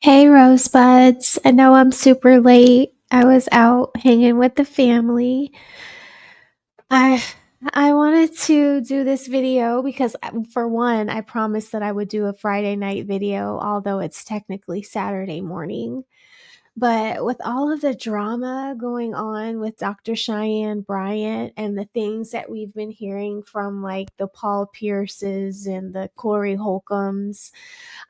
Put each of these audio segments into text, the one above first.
Hey, Rosebuds. I know I'm super late. I was out hanging with the family. I I wanted to do this video because for one, I promised that I would do a Friday night video, although it's technically Saturday morning. But with all of the drama going on with Dr. Cheyenne Bryant and the things that we've been hearing from like the Paul Pierces and the Corey Holcombs,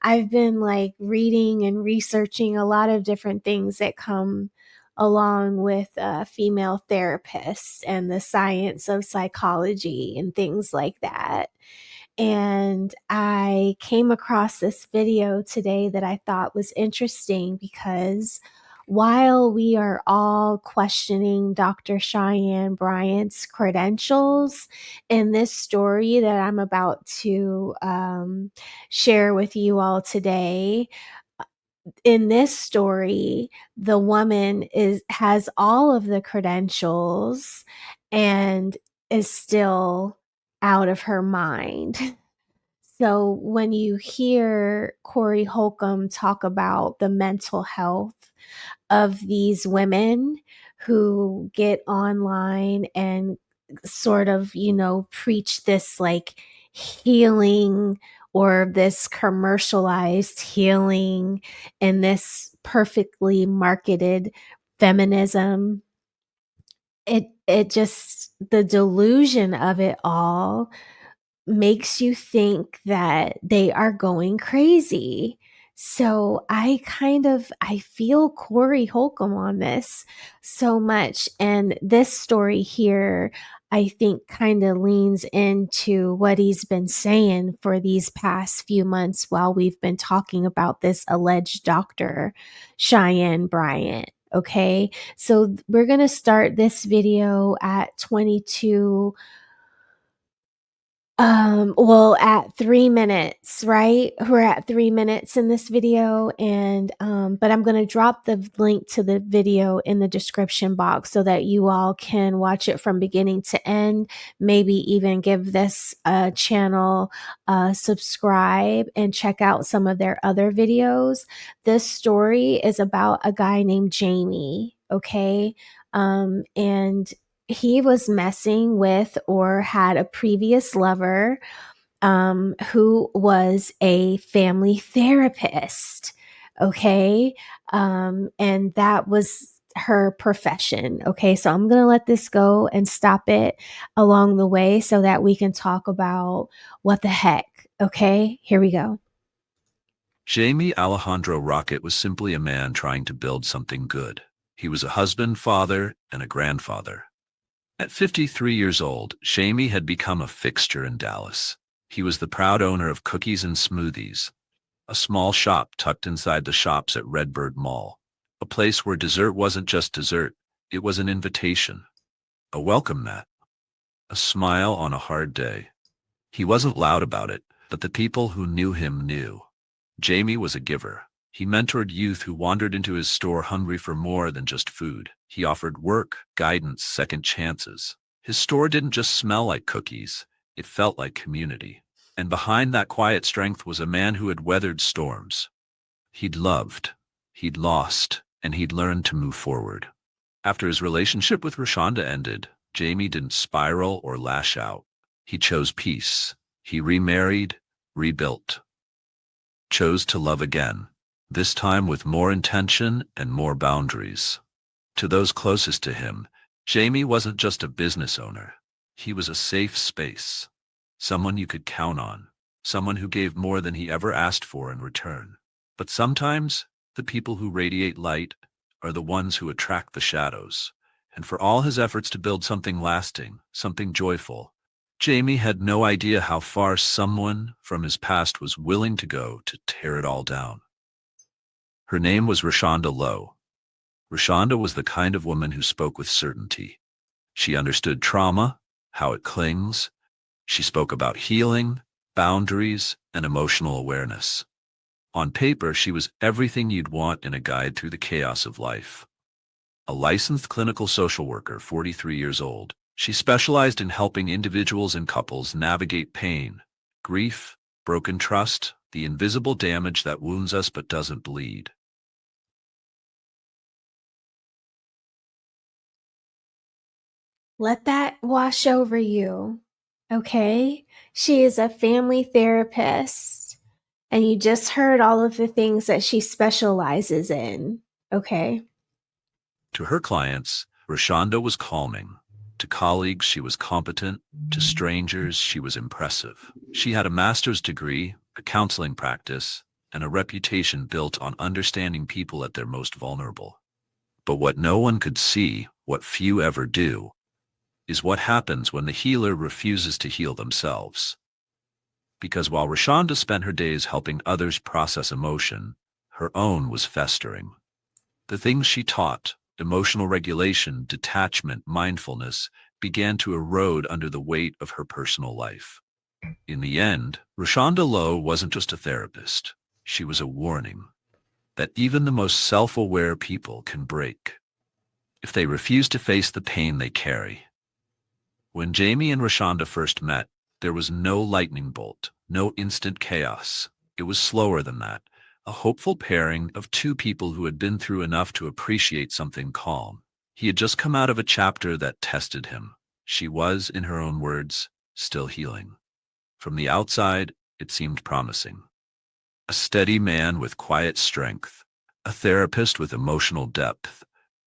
I've been like reading and researching a lot of different things that come along with female therapists and the science of psychology and things like that. And I came across this video today that I thought was interesting because while we are all questioning Dr. Cheyenne Bryant's credentials in this story that I'm about to share with you all today, in this story, the woman has all of the credentials and is still out of her mind. So when you hear Corey Holcomb talk about the mental health of these women who get online and sort of, preach this like healing or this commercialized healing and this perfectly marketed feminism, it just the delusion of it all makes you think that they are going crazy. So I feel Corey Holcomb on this so much. And this story here, I think kind of leans into what he's been saying for these past few months while we've been talking about this alleged doctor, Cheyenne Bryant. Okay. So we're going to start this video at 22 well, at 3 minutes, right? We're at 3 minutes in this video and, but I'm gonna drop the link to the video in the description box so that you all can watch it from beginning to end, maybe even give this, channel a subscribe and check out some of their other videos. This story is about a guy named Jamie, okay? And he was messing with or had a previous lover who was a family therapist. Okay. And that was her profession. Okay. So I'm going to let this go and stop it along the way so that we can talk about what the heck. Okay. Here we go. Jaime Alejandro Rockett was simply a man trying to build something good. He was a husband, father, and a grandfather. At 53 years old, Jaime had become a fixture in Dallas. He was the proud owner of Cookies and Smoothies, a small shop tucked inside the shops at Redbird Mall, a place where dessert wasn't just dessert, it was an invitation, a welcome mat, a smile on a hard day. He wasn't loud about it, but the people who knew him knew. Jaime was a giver. He mentored youth who wandered into his store hungry for more than just food. He offered work, guidance, second chances. His store didn't just smell like cookies, it felt like community. And behind that quiet strength was a man who had weathered storms. He'd loved, he'd lost, and he'd learned to move forward. After his relationship with Rashonda ended, Jaime didn't spiral or lash out. He chose peace. He remarried, rebuilt, chose to love again, this time with more intention and more boundaries. To those closest to him, Jaime wasn't just a business owner. He was a safe space, someone you could count on, someone who gave more than he ever asked for in return. But sometimes, the people who radiate light are the ones who attract the shadows. And for all his efforts to build something lasting, something joyful, Jaime had no idea how far someone from his past was willing to go to tear it all down. Her name was Rashonda Lowe. Rashonda was the kind of woman who spoke with certainty. She understood trauma, how it clings. She spoke about healing, boundaries, and emotional awareness. On paper, she was everything you'd want in a guide through the chaos of life. A licensed clinical social worker, 43 years old, she specialized in helping individuals and couples navigate pain, grief, broken trust, the invisible damage that wounds us but doesn't bleed. Let that wash over you, okay? She is a family therapist, and you just heard all of the things that she specializes in, okay? To her clients, Rashonda was calming. To colleagues, she was competent. To strangers, she was impressive. She had a master's degree, a counseling practice, and a reputation built on understanding people at their most vulnerable. But what no one could see, what few ever do, is what happens when the healer refuses to heal themselves. Because while Rashonda spent her days helping others process emotion, her own was festering. The things she taught, emotional regulation, detachment, mindfulness, began to erode under the weight of her personal life. In the end, Rashonda Lowe wasn't just a therapist. She was a warning that even the most self-aware people can break if they refuse to face the pain they carry. When Jaime and Rashonda first met, there was no lightning bolt, no instant chaos. It was slower than that, a hopeful pairing of two people who had been through enough to appreciate something calm. He had just come out of a chapter that tested him. She was, in her own words, still healing. From the outside, it seemed promising. A steady man with quiet strength, a therapist with emotional depth,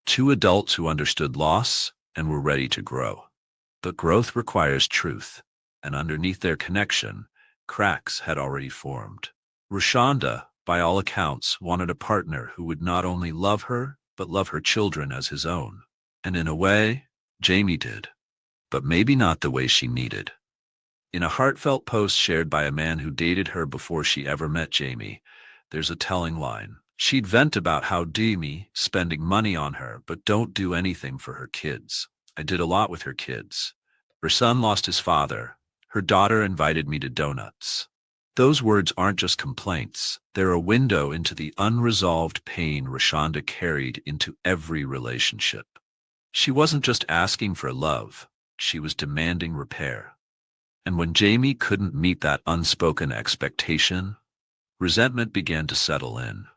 two adults who understood loss and were ready to grow. But growth requires truth, and underneath their connection, cracks had already formed. Rashonda, by all accounts, wanted a partner who would not only love her, but love her children as his own. And in a way, Jaime did, but maybe not the way she needed. In a heartfelt post shared by a man who dated her before she ever met Jaime, there's a telling line. She'd vent about how Jaime spending money on her, but don't do anything for her kids. I did a lot with her kids. Her son lost his father. Her daughter invited me to donuts. Those words aren't just complaints. They're a window into the unresolved pain Rashonda carried into every relationship. She wasn't just asking for love. She was demanding repair. And when Jaime couldn't meet that unspoken expectation, resentment began to settle in.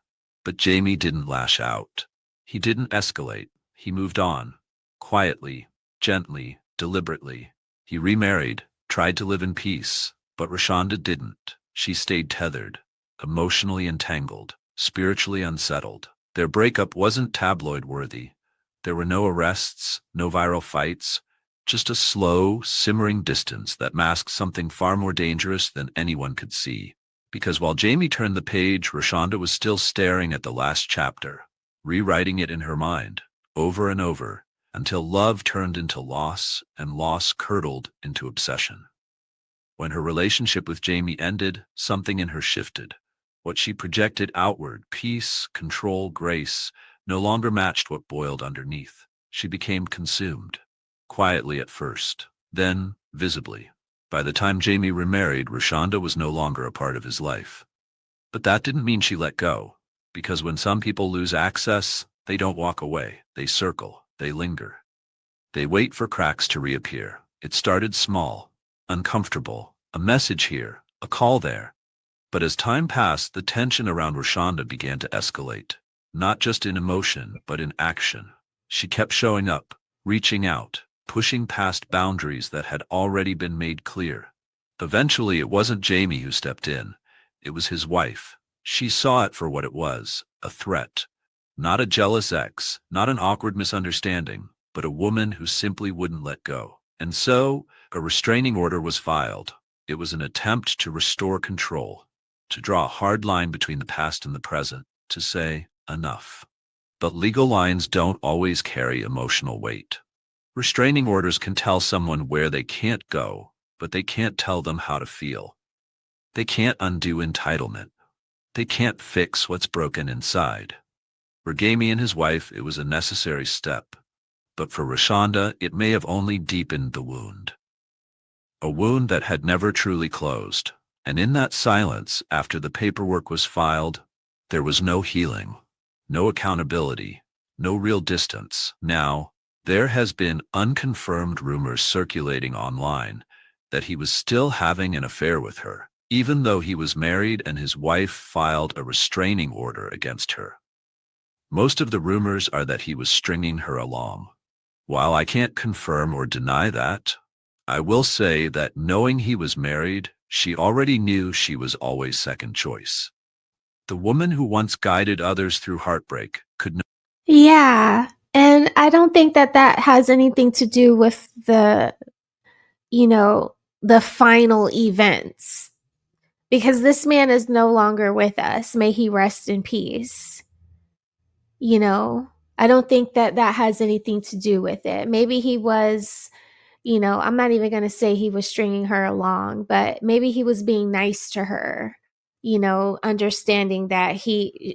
But Jaime didn't lash out. He didn't escalate. He moved on. Quietly, gently, deliberately. He remarried, tried to live in peace, but Rashonda didn't. She stayed tethered, emotionally entangled, spiritually unsettled. Their breakup wasn't tabloid-worthy. There were no arrests, no viral fights, just a slow, simmering distance that masked something far more dangerous than anyone could see. Because while Jaime turned the page, Rashonda was still staring at the last chapter, rewriting it in her mind, over and over, until love turned into loss and loss curdled into obsession. When her relationship with Jaime ended, something in her shifted. What she projected outward, peace, control, grace, no longer matched what boiled underneath. She became consumed, quietly at first, then visibly. By the time Jaime remarried, Rashonda was no longer a part of his life. But that didn't mean she let go, because when some people lose access, they don't walk away. They circle, they linger. They wait for cracks to reappear. It started small, uncomfortable, a message here, a call there. But as time passed, the tension around Rashonda began to escalate, not just in emotion, but in action. She kept showing up, reaching out, pushing past boundaries that had already been made clear. Eventually, it wasn't Jaime who stepped in. It was his wife. She saw it for what it was, a threat. Not a jealous ex, not an awkward misunderstanding, but a woman who simply wouldn't let go. And so, a restraining order was filed. It was an attempt to restore control, to draw a hard line between the past and the present, to say, enough. But legal lines don't always carry emotional weight. Restraining orders can tell someone where they can't go, but they can't tell them how to feel. They can't undo entitlement. They can't fix what's broken inside. For Jaime and his wife, it was a necessary step. But for Rashonda, it may have only deepened the wound. A wound that had never truly closed. And in that silence, after the paperwork was filed, there was no healing, no accountability, no real distance. Now, there has been unconfirmed rumors circulating online that he was still having an affair with her, even though he was married and his wife filed a restraining order against her. Most of the rumors are that he was stringing her along, While I can't confirm or deny that, I will say that knowing he was married, she already knew she was always second choice. The woman who once guided others through heartbreak could no Yeah, and I don't think that that has anything to do with you know, the final events, because this man is no longer with us. May he rest in peace. You know, I don't think that that has anything to do with it. Maybe he was, I'm not even going to say he was stringing her along, but maybe he was being nice to her, understanding that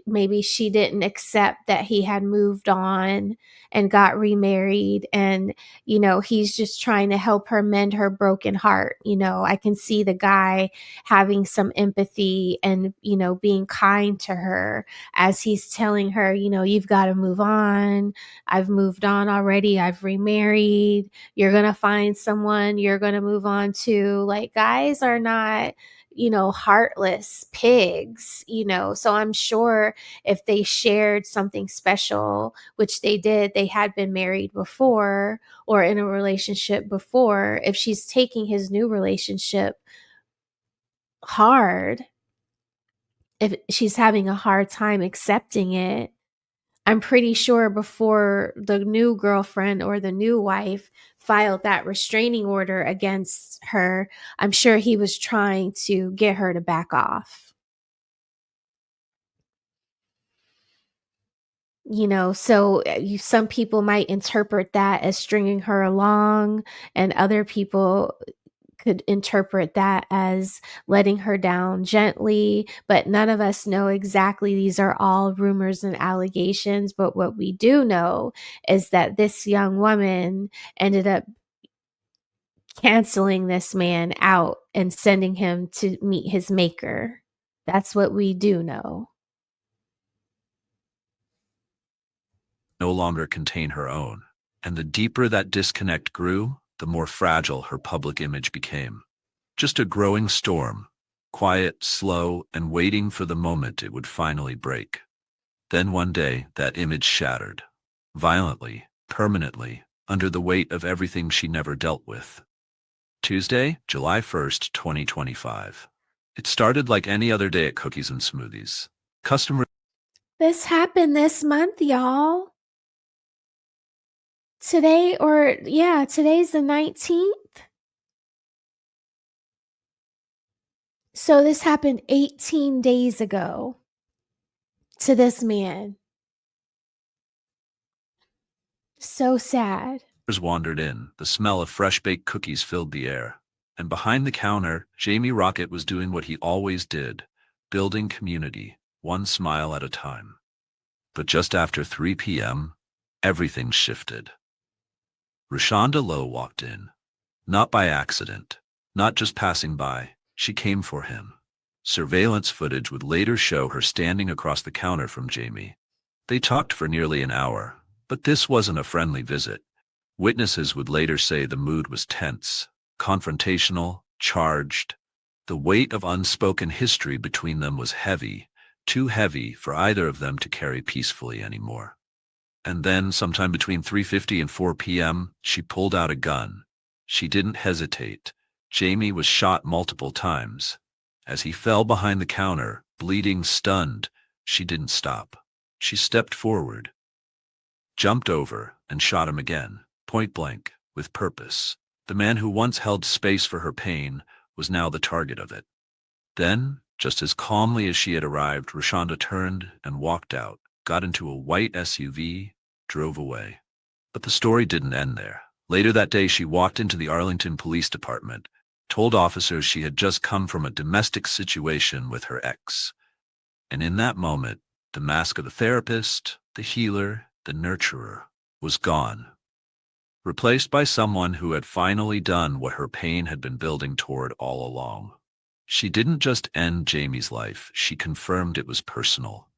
maybe she didn't accept that he had moved on and got remarried. And, he's just trying to help her mend her broken heart. I can see the guy having some empathy and, being kind to her as he's telling her, you've got to move on. I've moved on already. I've remarried. You're going to find someone you're going to move on to. Like, guys are not, heartless pigs, so I'm sure if they shared something special, which they did, they had been married before or in a relationship before. If she's taking his new relationship hard, if she's having a hard time accepting it, I'm pretty sure before the new girlfriend or the new wife filed that restraining order against her, I'm sure he was trying to get her to back off. So some people might interpret that as stringing her along, and other people could interpret that as letting her down gently, but none of us know exactly. These are all rumors and allegations, but what we do know is that this young woman ended up canceling this man out and sending him to meet his maker. That's what we do know. longer contain her own. And the deeper that disconnect grew, the more fragile her public image became. Just a growing storm, quiet, slow, and waiting for the moment it would finally break. Then one day, that image shattered. Violently, permanently, under the weight of everything she never dealt with. Tuesday, July 1st, 2025. It started like any other day at Cookies and Smoothies. Customer This happened this month, y'all. Today's the 19th. So this happened 18 days ago to this man. So sad. wandered in. The smell of fresh-baked cookies filled the air. And behind the counter, Jaime Rokkett was doing what he always did, building community, one smile at a time. But just after 3 p.m., everything shifted. Rashonda Lowe walked in. Not by accident, not just passing by, she came for him. Surveillance footage would later show her standing across the counter from Jaime. They talked for nearly an hour, but this wasn't a friendly visit. Witnesses would later say the mood was tense, confrontational, charged. The weight of unspoken history between them was heavy, too heavy for either of them to carry peacefully anymore. And then, sometime between 3:50 and 4 p.m., she pulled out a gun. She didn't hesitate. Jaime was shot multiple times. As he fell behind the counter, bleeding, stunned, she didn't stop. She stepped forward, jumped over, and shot him again, point blank, with purpose. The man who once held space for her pain was now the target of it. Then, just as calmly as she had arrived, Rashonda turned and walked out, got into a white SUV, drove away. But the story didn't end there. Later that day, she walked into the Arlington Police Department, told officers she had just come from a domestic situation with her ex. And in that moment, the mask of the therapist, the healer, the nurturer was gone, replaced by someone who had finally done what her pain had been building toward all along. She didn't just end Jaime's life, she confirmed it was personal.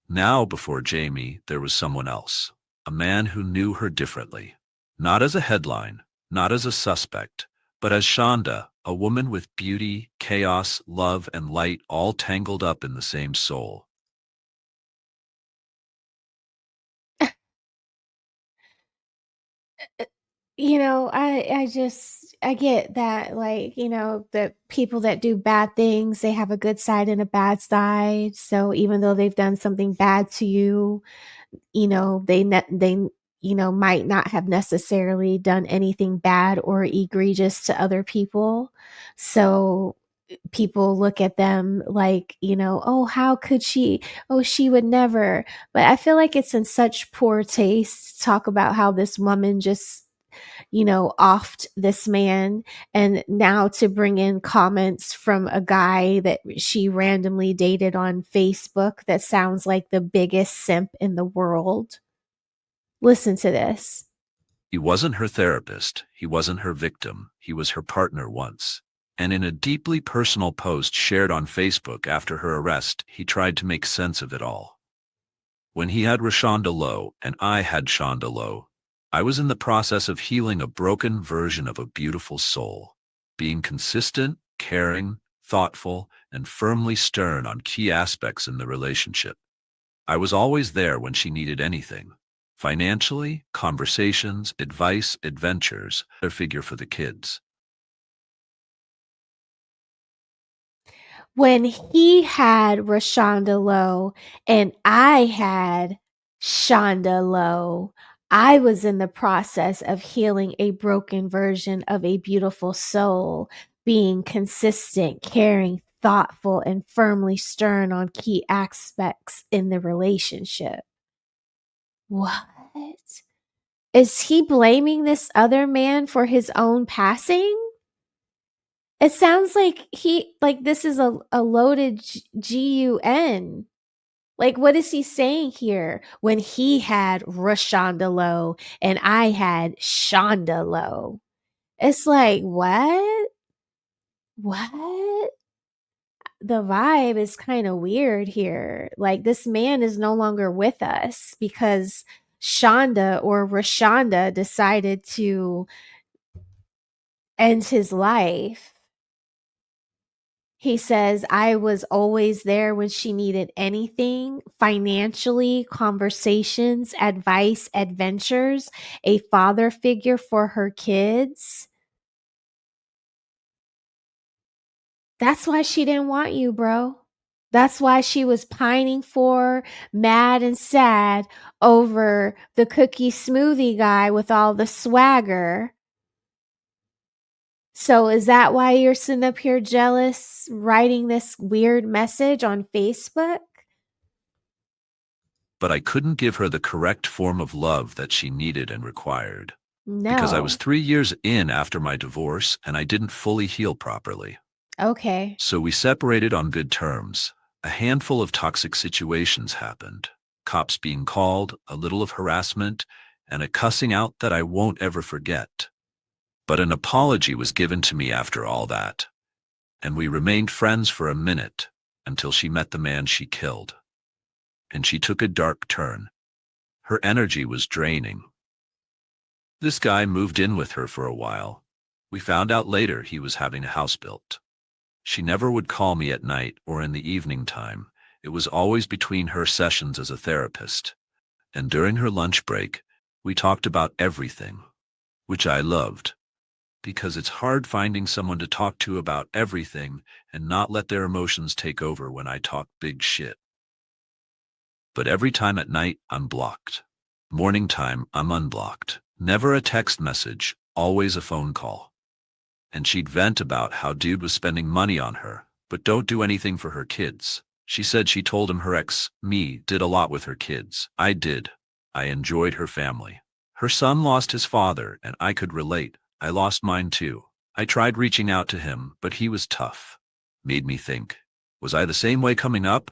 Now, before Jaime, there was someone else, a man who knew her differently. Not as a headline, not as a suspect, but as Shonda, a woman with beauty, chaos, love, and light all tangled up in the same soul. I get that, like, the people that do bad things, they have a good side and a bad side. So even though they've done something bad to you, they might not have necessarily done anything bad or egregious to other people. So people look at them like, oh, how could she? Oh, she would never. But I feel like it's in such poor taste to talk about how this woman just offed this man, and now to bring in comments from a guy that she randomly dated on Facebook that sounds like the biggest simp in the world. Listen to this. He wasn't her therapist, he wasn't her victim, he was her partner once. And in a deeply personal post shared on Facebook after her arrest, he tried to make sense of it all. When he had Rashonda Lowe and I had Shonda Lowe, I was in the process of healing a broken version of a beautiful soul, being consistent, caring, thoughtful, and firmly stern on key aspects in the relationship. I was always there when she needed anything. Financially, conversations, advice, adventures, a figure for the kids. When he had Rashonda Lowe and I had Shonda Lowe, I was in the process of healing a broken version of a beautiful soul, being consistent, caring, thoughtful, and firmly stern on key aspects in the relationship. What? Is he blaming this other man for his own passing? It sounds like this is a loaded GUN. Like, what is he saying here when he had Rashonda Lowe and I had Shonda Lowe? It's like, what? What? The vibe is kind of weird here. Like, this man is no longer with us because Shonda or Rashonda decided to end his life. He says, I was always there when she needed anything financially, conversations, advice, adventures, a father figure for her kids. That's why she didn't want you, bro. That's why she was pining for, mad and sad over the cookie smoothie guy with all the swagger. So is that why you're sitting up here jealous, writing this weird message on Facebook? But I couldn't give her the correct form of love that she needed and required. Because I was No. 3 years in after my divorce and I didn't fully heal properly. Okay. So we separated on good terms. A handful of toxic situations happened. Cops being called, a little of harassment, and a cussing out that I won't ever forget. But an apology was given to me after all that. And we remained friends for a minute until she met the man she killed. And she took a dark turn. Her energy was draining. This guy moved in with her for a while. We found out later he was having a house built. She never would call me at night or in the evening time. It was always between her sessions as a therapist. And during her lunch break, we talked about everything, which I loved, because it's hard finding someone to talk to about everything and not let their emotions take over when I talk big shit. But every time at night, I'm blocked. Morning time, I'm unblocked. Never a text message, always a phone call. And she'd vent about how dude was spending money on her, but don't do anything for her kids. She said she told him her ex, me, did a lot with her kids. I did. I enjoyed her family. Her son lost his father, and I could relate. I lost mine too. I tried reaching out to him, but he was tough. Made me think, was I the same way coming up?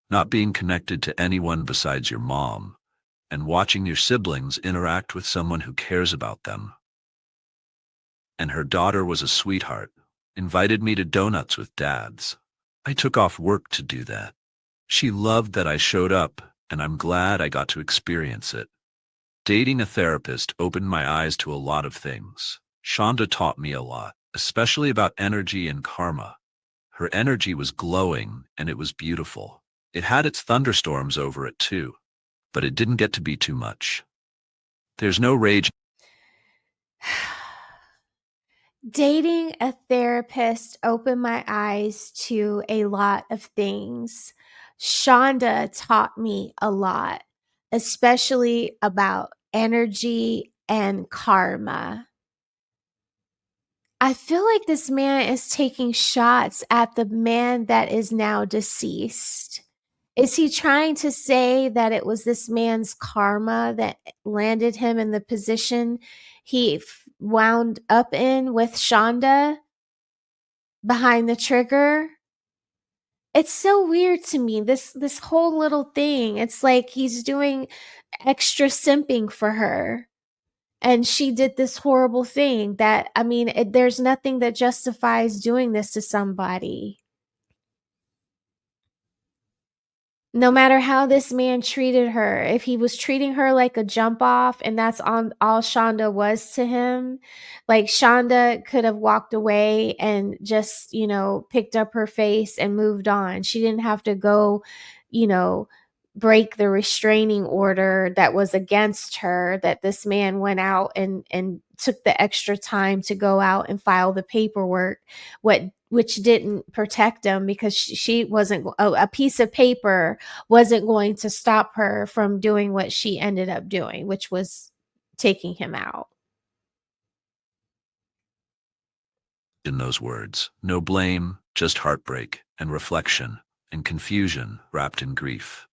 Not being connected to anyone besides your mom, and watching your siblings interact with someone who cares about them. And her daughter was a sweetheart, invited me to donuts with dads. I took off work to do that. She loved that I showed up, and I'm glad I got to experience it. Dating a therapist opened my eyes to a lot of things. Shonda taught me a lot, especially about energy and karma. Her energy was glowing, and it was beautiful. It had its thunderstorms over it too, but it didn't get to be too much. There's no rage. Dating a therapist opened my eyes to a lot of things. Shonda taught me a lot, especially about energy and karma. I feel like this man is taking shots at the man that is now deceased. Is he trying to say that it was this man's karma that landed him in the position he wound up in with Shonda behind the trigger? It's so weird to me. This whole little thing. It's like he's doing extra simping for her. And she did this horrible thing that, I mean, there's nothing that justifies doing this to somebody. No matter how this man treated her, if he was treating her like a jump off and that's on all Shonda was to him, like Shonda could have walked away and just, picked up her face and moved on. She didn't have to go, you know, break the restraining order that was against her, that this man went out and took the extra time to go out and file the paperwork, which didn't protect him, because she wasn't, a piece of paper wasn't going to stop her from doing what she ended up doing, which was taking him out. In those words, no blame, just heartbreak and reflection and confusion wrapped in grief.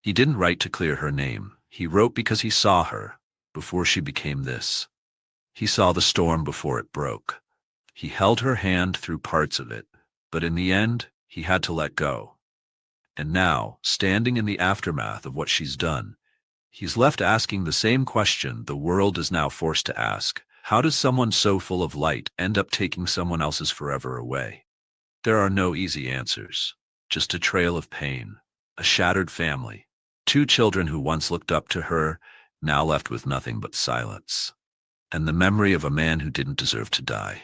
He didn't write to clear her name. He wrote because he saw her before she became this. He saw the storm before it broke. He held her hand through parts of it, but in the end, he had to let go. And now, standing in the aftermath of what she's done, he's left asking the same question the world is now forced to ask. How does someone so full of light end up taking someone else's forever away? There are no easy answers, just a trail of pain, a shattered family, two children who once looked up to her, now left with nothing but silence, and the memory of a man who didn't deserve to die.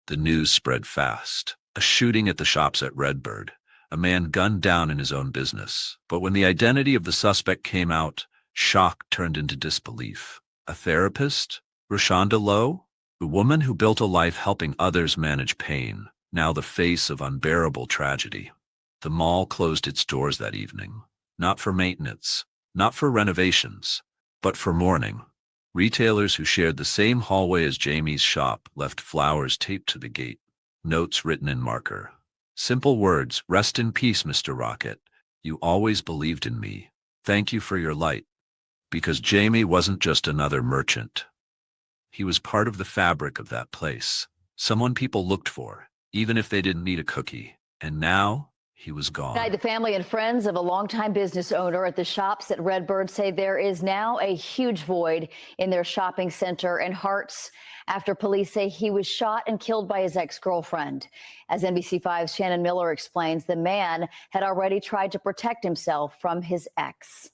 The news spread fast. A shooting at the shops at Redbird, a man gunned down in his own business. But when the identity of the suspect came out, shock turned into disbelief. A therapist? Rashonda Lowe? The woman who built a life helping others manage pain, now the face of unbearable tragedy. The mall closed its doors that evening, not for maintenance, not for renovations, but for mourning. Retailers who shared the same hallway as Jaime's shop left flowers taped to the gate, notes written in marker. Simple words: rest in peace, Mr. Rokkett. You always believed in me. Thank you for your light. Because Jaime wasn't just another merchant. He was part of the fabric of that place, someone people looked for, even if they didn't need a cookie. And now, he was gone. Tonight, the family and friends of a longtime business owner at the shops at Redbird say there is now a huge void in their shopping center and hearts after police say he was shot and killed by his ex-girlfriend. As NBC5's Shannon Miller explains, the man had already tried to protect himself from his ex.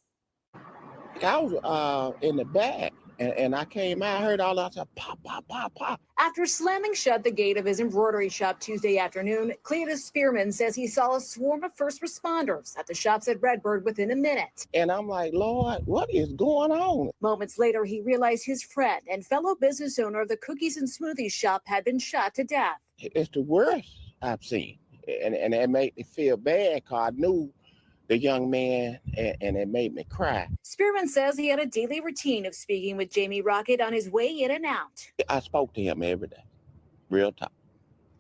I was in the back, and I came out, I heard all that, pop, pop, pop, pop. After slamming shut the gate of his embroidery shop Tuesday afternoon, Cletus Spearman says he saw a swarm of first responders at the shops at Redbird within a minute. And I'm like, Lord, what is going on? Moments later, he realized his friend and fellow business owner of the cookies and smoothies shop had been shot to death. It's the worst I've seen. And it made me feel bad because I knew the young man, and it made me cry. Spearman says he had a daily routine of speaking with Jaime Rokkett on his way in and out. I spoke to him every day, real talk,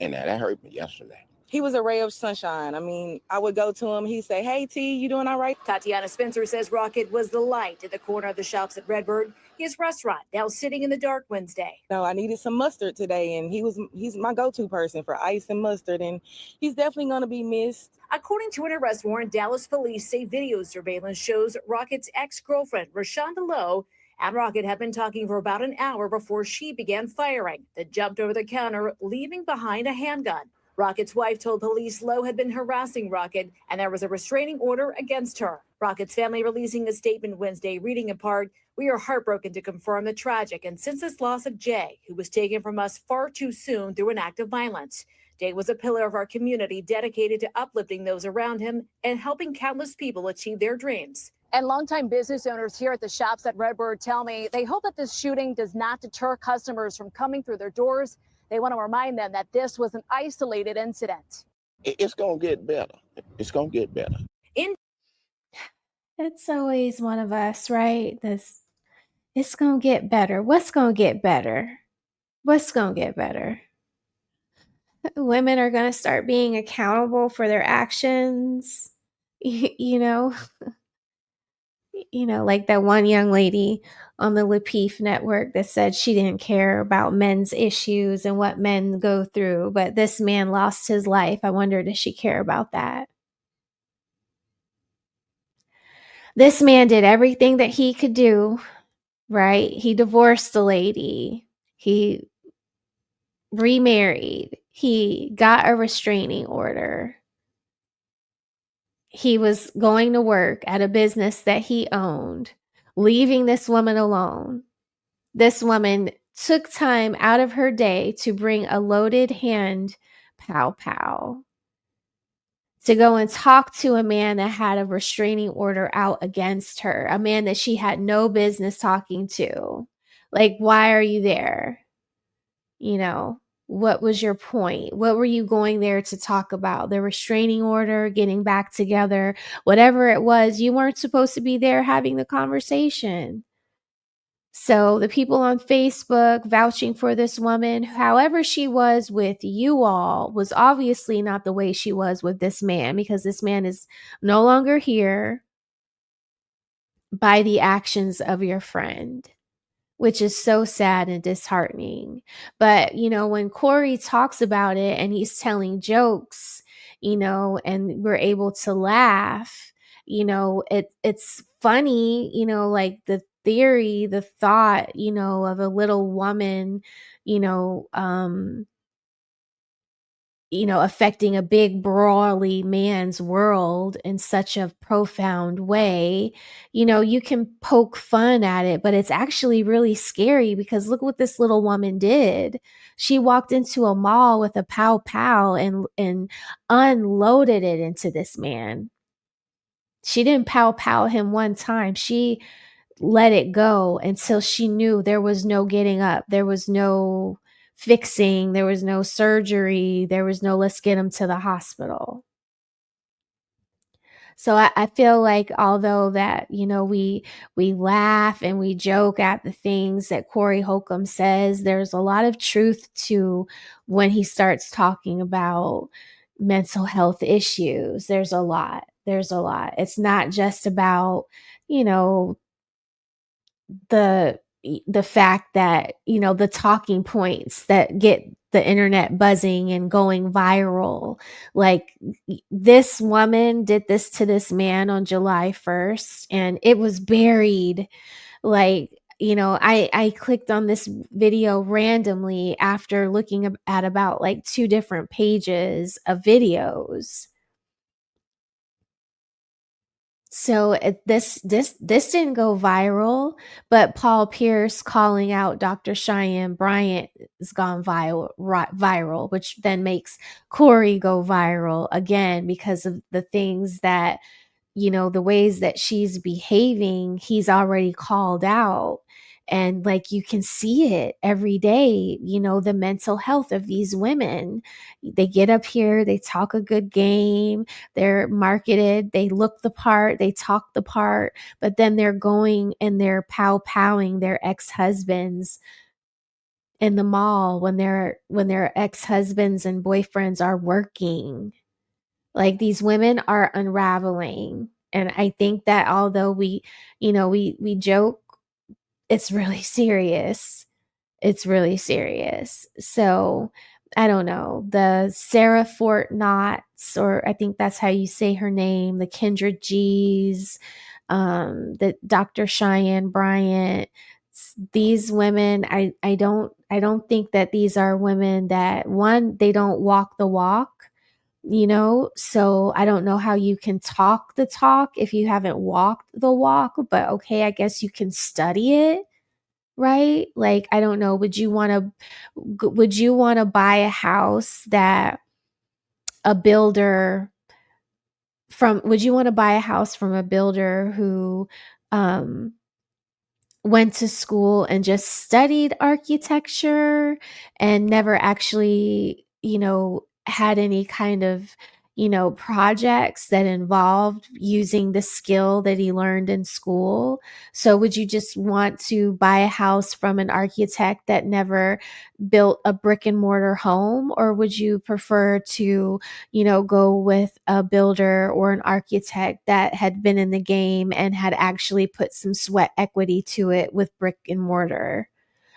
and that hurt me yesterday. He was a ray of sunshine. I mean, I would go to him, he'd say, hey, T, you doing all right? Tatiana Spencer says Rokkett was the light at the corner of the shops at Redbird, his restaurant, now sitting in the dark Wednesday. No, I needed some mustard today, and he's my go-to person for ice and mustard, and he's definitely going to be missed. According to an arrest warrant, Dallas police say video surveillance shows Rockett's ex-girlfriend, Rashonda Lowe, and Rokkett had been talking for about an hour before she began firing, then jumped over the counter, leaving behind a handgun. Rockett's wife told police Lowe had been harassing Rokkett, and there was a restraining order against her. Rockett's family releasing a statement Wednesday, reading in part, "We are heartbroken to confirm the tragic and senseless loss of Jay, who was taken from us far too soon through an act of violence. Jay was a pillar of our community dedicated to uplifting those around him and helping countless people achieve their dreams. And longtime business owners here at the shops at Redbird tell me they hope that this shooting does not deter customers from coming through their doors. They want to remind them that this was an isolated incident. It's going to get better. It's going to get better. It's always one of us, right? It's gonna get better. What's gonna get better? What's gonna get better? Women are gonna start being accountable for their actions. You know, like that one young lady on the Lapeef network that said she didn't care about men's issues and what men go through, but this man lost his life. I wonder, does she care about that? This man did everything that he could do, right? He divorced the lady. He remarried. He got a restraining order. He was going to work at a business that he owned, leaving this woman alone. This woman took time out of her day to bring a loaded hand pow pow to go and talk to a man that had a restraining order out against her, a man that she had no business talking to. Like, why are you there? You know, what was your point? What were you going there to talk about? The restraining order, getting back together, whatever it was, you weren't supposed to be there having the conversation. So the people on Facebook vouching for this woman, however she was with you all, was obviously not the way she was with this man, because this man is no longer here by the actions of your friend, which is so sad and disheartening. But, when Corey talks about it and he's telling jokes, and we're able to laugh, it's funny, like the theory, the thought, of a little woman, you know, um, affecting a big brawly man's world in such a profound way. You can poke fun at it, but it's actually really scary, because look what this little woman did. She walked into a mall with a pow pow and unloaded it into this man. She didn't pow pow him one time. She let it go until she knew there was no getting up. There was no fixing. There was no surgery. There was no, let's get him to the hospital. So I feel like, although that, we laugh and we joke at the things that Corey Holcomb says, there's a lot of truth to when he starts talking about mental health issues. There's a lot. It's not just about, the fact that, the talking points that get the internet buzzing and going viral. Like, this woman did this to this man on July 1st, and it was buried. Like, I clicked on this video randomly after looking at about like 2 different pages of videos. So this didn't go viral, but Paul Pierce calling out Dr. Cheyenne Bryant has gone viral, which then makes Corey go viral again, because of the things that, the ways that she's behaving, he's already called out. And like, you can see it every day, the mental health of these women. They get up here, they talk a good game, they're marketed, they look the part, they talk the part, but then they're going and they're pow-powing their ex-husbands in the mall when their ex-husbands and boyfriends are working. Like, these women are unraveling. And I think that although we joke, it's really serious. It's really serious. So I don't know. The Sarah Fort Knotts, or I think that's how you say her name, the Kendra G's, the Dr. Cheyenne Bryant, these women, I don't think that these are women that, one, they don't walk the walk. So I don't know how you can talk the talk if you haven't walked the walk, but okay, I guess you can study it, right? Like, I don't know, would you want to buy a house that a builder would you want to buy a house from a builder who went to school and just studied architecture and never actually, had any kind of, projects that involved using the skill that he learned in school? So would you just want to buy a house from an architect that never built a brick and mortar home? Or would you prefer to, go with a builder or an architect that had been in the game and had actually put some sweat equity to it with brick and mortar?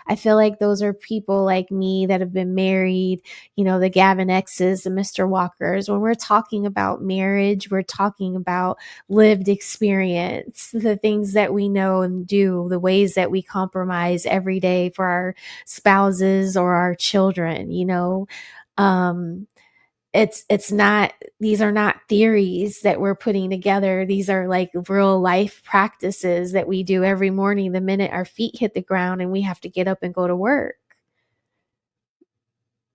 I feel like those are people like me that have been married, the Gavin X's, the Mr. Walkers. When we're talking about marriage, we're talking about lived experience, the things that we know and do, the ways that we compromise every day for our spouses or our children, it's not, these are not theories that we're putting together. These are like real life practices that we do every morning the minute our feet hit the ground and we have to get up and go to work,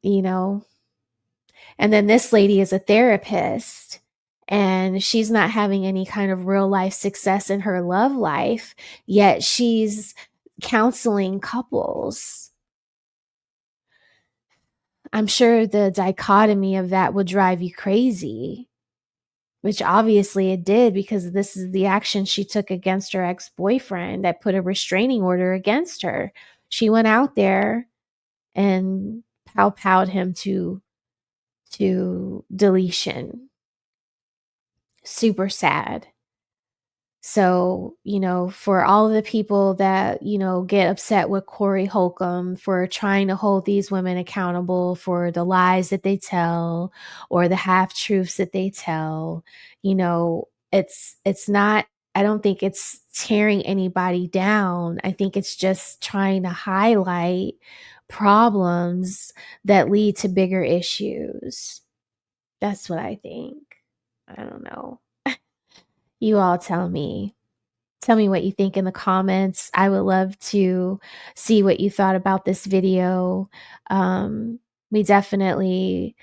and then this lady is a therapist and she's not having any kind of real life success in her love life, yet she's counseling couples. I'm sure the dichotomy of that would drive you crazy. Which obviously it did, because this is the action she took against her ex-boyfriend that put a restraining order against her. She went out there and pow-powed him to deletion. Super sad. So, for all of the people that, get upset with Corey Holcomb for trying to hold these women accountable for the lies that they tell or the half-truths that they tell, it's not, I don't think it's tearing anybody down. I think it's just trying to highlight problems that lead to bigger issues. That's what I think. I don't know. You all tell me. Tell me what you think in the comments. I would love to see what you thought about this video. We definitely,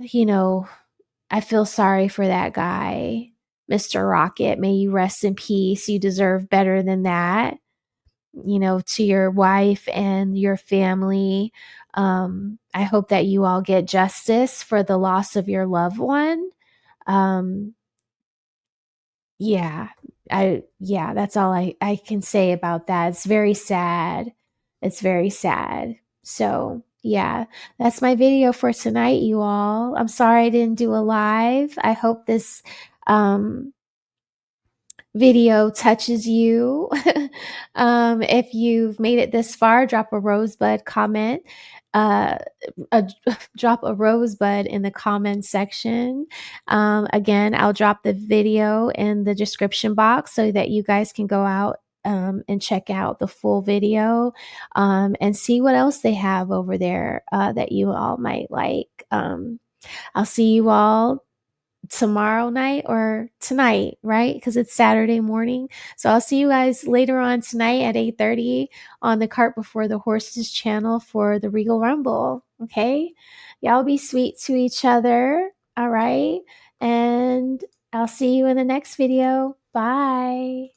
I feel sorry for that guy, Mr. Rokkett. May you rest in peace. You deserve better than that. To your wife and your family, I hope that you all get justice for the loss of your loved one. Yeah, that's all I can say about that. It's very sad. It's very sad. So, yeah, that's my video for tonight, you all. I'm sorry I didn't do a live. I hope this video touches you. If you've made it this far, drop a rosebud comment. Drop a rosebud in the comment section. Again, I'll drop the video in the description box so that you guys can go out and check out the full video and see what else they have over there that you all might like. I'll see you all tomorrow night or tonight, right? Because it's Saturday morning. So I'll see you guys later on tonight at 8:30 on the Cart Before the Horses channel for the Regal Rumble. Okay, y'all be sweet to each other. All right, and I'll see you in the next video. Bye.